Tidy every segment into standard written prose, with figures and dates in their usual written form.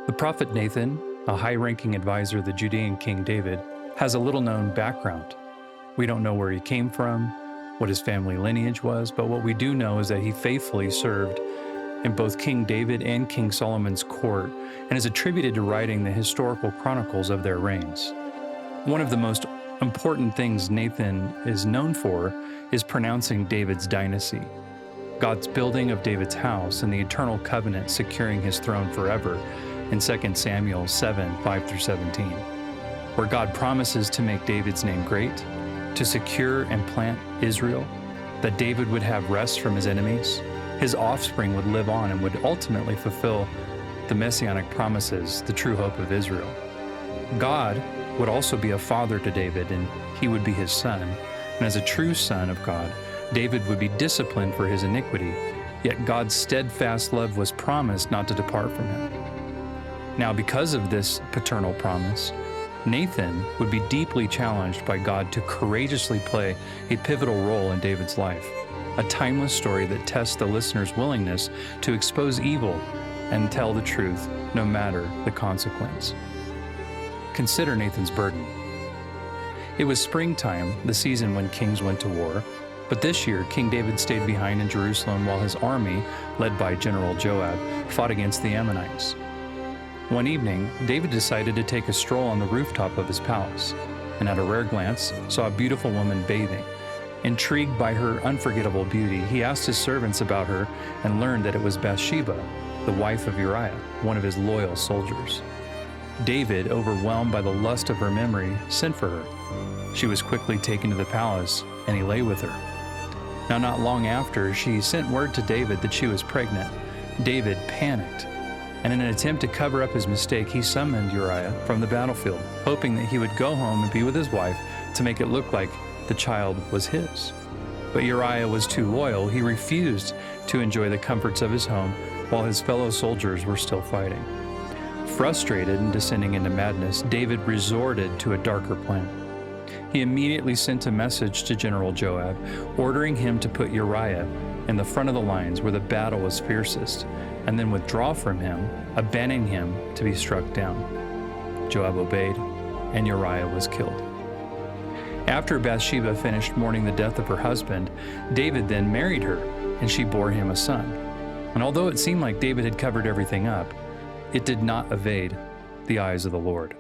The prophet Nathan, a high-ranking advisor of the Judean King David, has a little-known background. We don't know where he came from, what his family lineage was, but what we do know is that he faithfully served in both King David and King Solomon's court and is attributed to writing the historical chronicles of their reigns. One of the most important things Nathan is known for is pronouncing David's dynasty, God's building of David's house, and the eternal covenant securing his throne forever in 2 Samuel 7:5-17, where God promises to make David's name great, to secure and plant Israel, that David would have rest from his enemies, his offspring would live on and would ultimately fulfill the messianic promises, the true hope of Israel. God would also be a father to David, and he would be his son. And as a true son of God, David would be disciplined for his iniquity, yet God's steadfast love was promised not to depart from him. Now, because of this paternal promise, Nathan would be deeply challenged by God to courageously play a pivotal role in David's life, a timeless story that tests the listener's willingness to expose evil and tell the truth, no matter the consequence. Consider Nathan's burden. It was springtime, the season when kings went to war, but this year King David stayed behind in Jerusalem while his army, led by General Joab, fought against the Ammonites. One evening, David decided to take a stroll on the rooftop of his palace, and at a rare glance saw a beautiful woman bathing. Intrigued by her unforgettable beauty, he asked his servants about her and learned that it was Bathsheba, the wife of Uriah, one of his loyal soldiers. David, overwhelmed by the lust of her memory, sent for her. She was quickly taken to the palace, and he lay with her. Now, not long after, she sent word to David that she was pregnant. David panicked, and in an attempt to cover up his mistake, he summoned Uriah from the battlefield, hoping that he would go home and be with his wife to make it look like the child was his. But Uriah was too loyal. He refused to enjoy the comforts of his home while his fellow soldiers were still fighting. Frustrated and descending into madness, David resorted to a darker plan. He immediately sent a message to General Joab, ordering him to put Uriah in the front of the lines where the battle was fiercest, and then withdraw from him, abandoning him to be struck down. Joab obeyed, and Uriah was killed. After Bathsheba finished mourning the death of her husband, David then married her, and she bore him a son. And although it seemed like David had covered everything up, it did not evade the eyes of the Lord.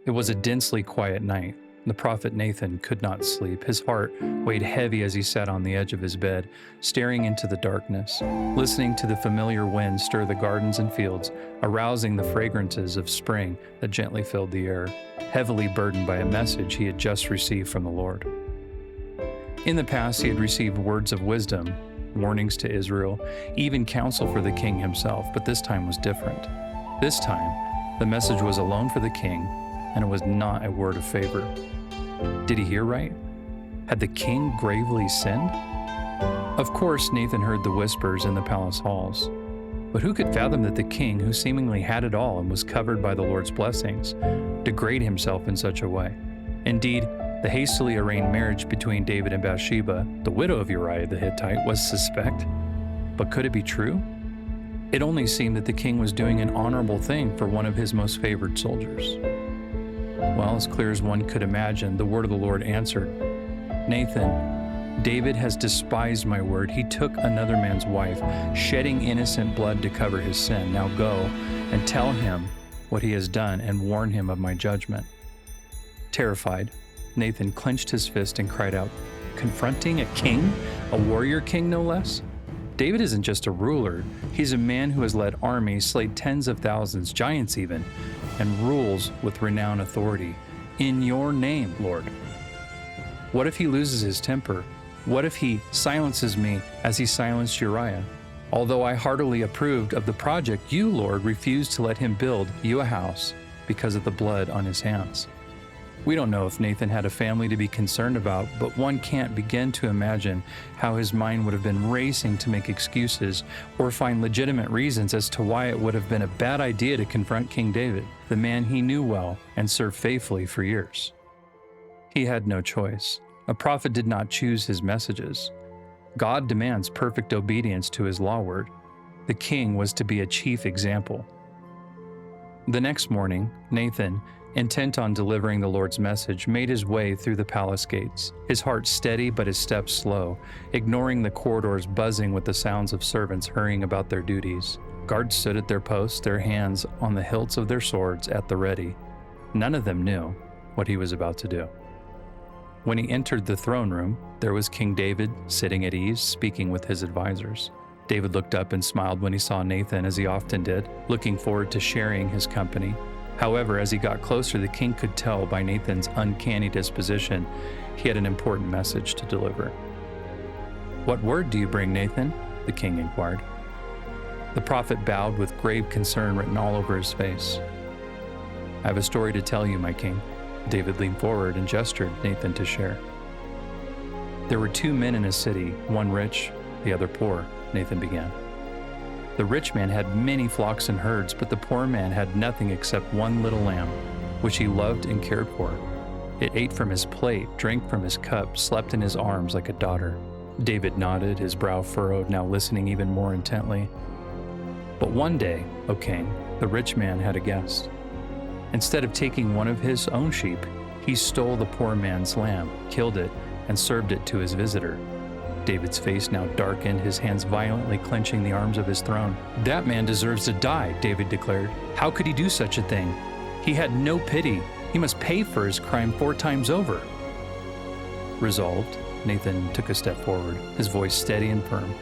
It was a densely quiet night. The prophet Nathan could not sleep. His heart weighed heavy as he sat on the edge of his bed, staring into the darkness, listening to the familiar wind stir the gardens and fields, arousing the fragrances of spring that gently filled the air, heavily burdened by a message he had just received from the Lord. In the past, he had received words of wisdom, warnings to Israel, even counsel for the king himself, but this time was different. This time, the message was alone for the king, and it was not a word of favor. Did he hear right? Had the king gravely sinned? Of course, Nathan heard the whispers in the palace halls. But who could fathom that the king, who seemingly had it all and was covered by the Lord's blessings, degrade himself in such a way? Indeed, the hastily arranged marriage between David and Bathsheba, the widow of Uriah the Hittite, was suspect. But could it be true? It only seemed that the king was doing an honorable thing for one of his most favored soldiers. Well, as clear as one could imagine, the word of the Lord answered, "Nathan, David has despised my word. He took another man's wife, shedding innocent blood to cover his sin. Now go and tell him what he has done and warn him of my judgment." Terrified, Nathan clenched his fist and cried out, "Confronting a king, a warrior king no less? David isn't just a ruler. He's a man who has led armies, slayed tens of thousands, giants even, and rules with renowned authority. In your name, Lord. What if he loses his temper? What if he silences me as he silenced Uriah? Although I heartily approved of the project, you, Lord, refused to let him build you a house because of the blood on his hands." We don't know if Nathan had a family to be concerned about, but one can't begin to imagine how his mind would have been racing to make excuses or find legitimate reasons as to why it would have been a bad idea to confront King David, the man he knew well and served faithfully for years. He had no choice. A prophet did not choose his messages. God demands perfect obedience to his law word. The king was to be a chief example, The next morning, Nathan, intent on delivering the Lord's message, made his way through the palace gates, his heart steady but his steps slow, ignoring the corridors buzzing with the sounds of servants hurrying about their duties. Guards stood at their posts, their hands on the hilts of their swords at the ready. None of them knew what he was about to do. When he entered the throne room, there was King David sitting at ease, speaking with his advisors. David looked up and smiled when he saw Nathan, as he often did, looking forward to sharing his company. However, as he got closer, the king could tell by Nathan's uncanny disposition he had an important message to deliver. "What word do you bring, Nathan?" the king inquired. The prophet bowed with grave concern written all over his face. "I have a story to tell you, my king." David leaned forward and gestured Nathan to share. "There were 2 men in a city, one rich, the other poor," Nathan began. "The rich man had many flocks and herds, but the poor man had nothing except one little lamb, which he loved and cared for. It ate from his plate, drank from his cup, slept in his arms like a daughter." David nodded, his brow furrowed, now listening even more intently. "But one day, O king, the rich man had a guest. Instead of taking one of his own sheep, he stole the poor man's lamb, killed it, and served it to his visitor." David's face now darkened, his hands violently clenching the arms of his throne. "That man deserves to die," David declared. "How could he do such a thing? He had no pity. He must pay for his crime 4 times over." Resolved, Nathan took a step forward, his voice steady and firm.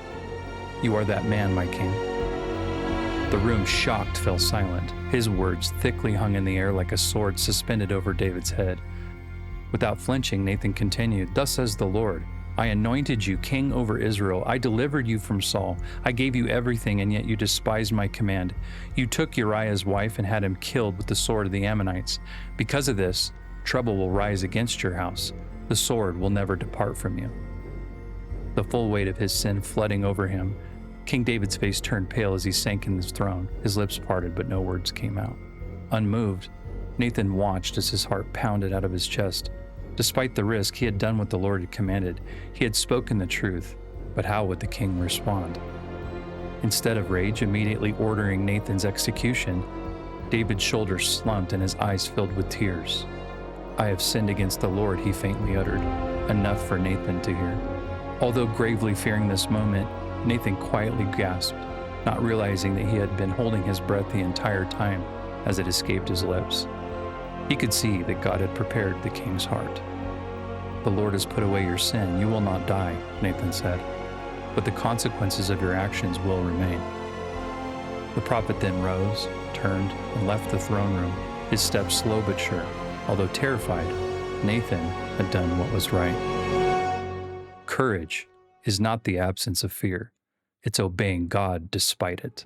"You are that man, my king." The room, shocked, fell silent. His words thickly hung in the air like a sword suspended over David's head. Without flinching, Nathan continued, "Thus says the Lord, I anointed you king over Israel. I delivered you from Saul. I gave you everything, and yet you despised my command. You took Uriah's wife and had him killed with the sword of the Ammonites. Because of this, trouble will rise against your house. The sword will never depart from you." The full weight of his sin flooding over him, King David's face turned pale as he sank in his throne. His lips parted, but no words came out. Unmoved, Nathan watched as his heart pounded out of his chest. Despite the risk, he had done what the Lord had commanded. He had spoken the truth, but how would the king respond? Instead of rage immediately ordering Nathan's execution, David's shoulders slumped and his eyes filled with tears. "I have sinned against the Lord," he faintly uttered, enough for Nathan to hear. Although gravely fearing this moment, Nathan quietly gasped, not realizing that he had been holding his breath the entire time as it escaped his lips. He could see that God had prepared the king's heart. "The Lord has put away your sin. You will not die," Nathan said, "but the consequences of your actions will remain." The prophet then rose, turned, and left the throne room, his steps slow but sure. Although terrified, Nathan had done what was right. Courage is not the absence of fear. It's obeying God despite it.